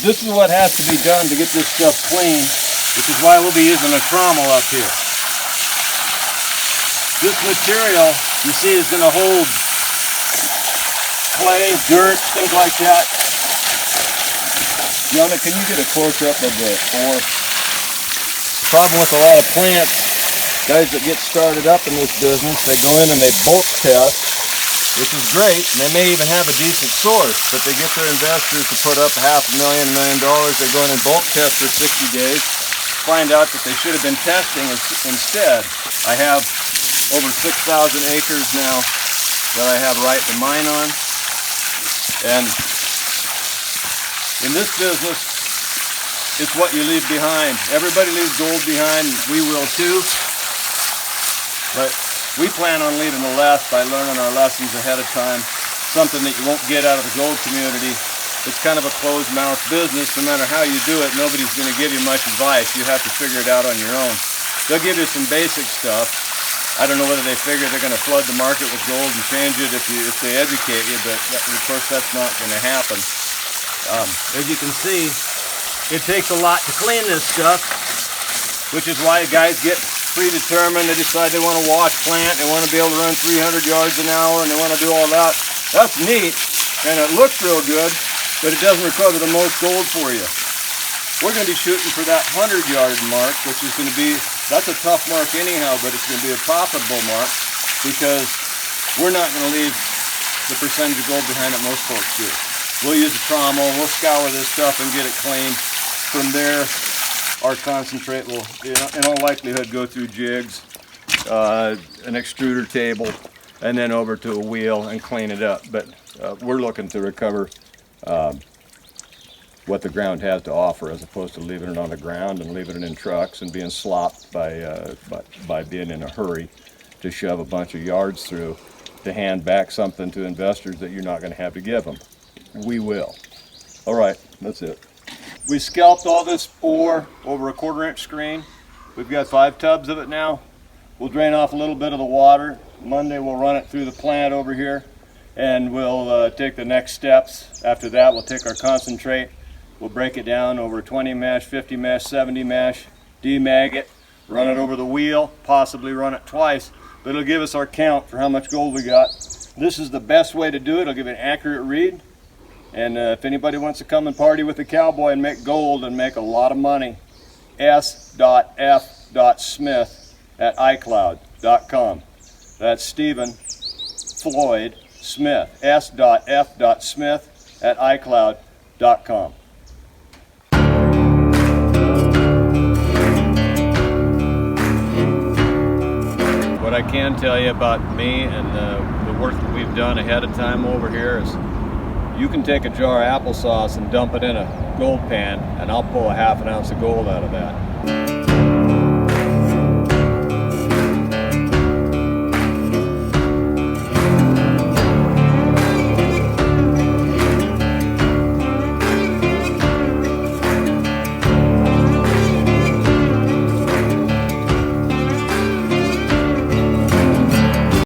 this is what has to be done to get this stuff clean, which is why we'll be using a trommel up here. This material, you see, is going to hold clay, dirt, things like that. Yana, can you get a close-up of the ore? The problem with a lot of plants, guys that get started up in this business, they go in and they bulk test, which is great, and they may even have a decent source, but they get their investors to put up $500,000, $1 million. They go in and bulk test for 60 days, find out that they should have been testing instead. I have over 6,000 acres now that I have right to mine on, and in this business, it's what you leave behind. Everybody leaves gold behind, we will too, but we plan on leaving the less by learning our lessons ahead of time, something that you won't get out of the gold community. It's kind of a closed-mouth business. No matter how you do it, nobody's going to give you much advice. You have to figure it out on your own. They'll give you some basic stuff. I don't know whether they figure they're going to flood the market with gold and change it if they educate you, but of course that's not going to happen. As you can see, it takes a lot to clean this stuff, which is why guys get predetermined. They decide they want to wash plant, they want to be able to run 300 yards an hour, and they want to do all that. That's neat, and it looks real good, but it doesn't recover the most gold for you. We're going to be shooting for that 100-yard mark, which is going to be, that's a tough mark anyhow, but it's going to be a profitable mark because we're not going to leave the percentage of gold behind that most folks do. We'll use a trommel, we'll scour this stuff and get it clean. From there, our concentrate will, in all likelihood, go through jigs, an extruder table, and then over to a wheel and clean it up. But we're looking to recover what the ground has to offer, as opposed to leaving it on the ground and leaving it in trucks and being slopped by being in a hurry to shove a bunch of yards through to hand back something to investors that you're not going to have to give them. We will. All right, that's it. We scalped all this ore over a 1/4-inch screen. We've got 5 tubs of it now. We'll drain off a little bit of the water. Monday we'll run it through the plant over here, and we'll take the next steps. After that, we'll take our concentrate. We'll break it down over 20 mesh, 50 mesh, 70 mesh, demag it, run it over the wheel, possibly run it twice, but it'll give us our count for how much gold we got. This is the best way to do it. It'll give an accurate read. And if anybody wants to come and party with the cowboy and make gold and make a lot of money, s.f.smith@icloud.com. That's Stephen Floyd Smith, s.f.smith@icloud.com. What I can tell you about me and the work that we've done ahead of time over here is you can take a jar of applesauce and dump it in a gold pan, and I'll pull a 1/2 ounce of gold out of that.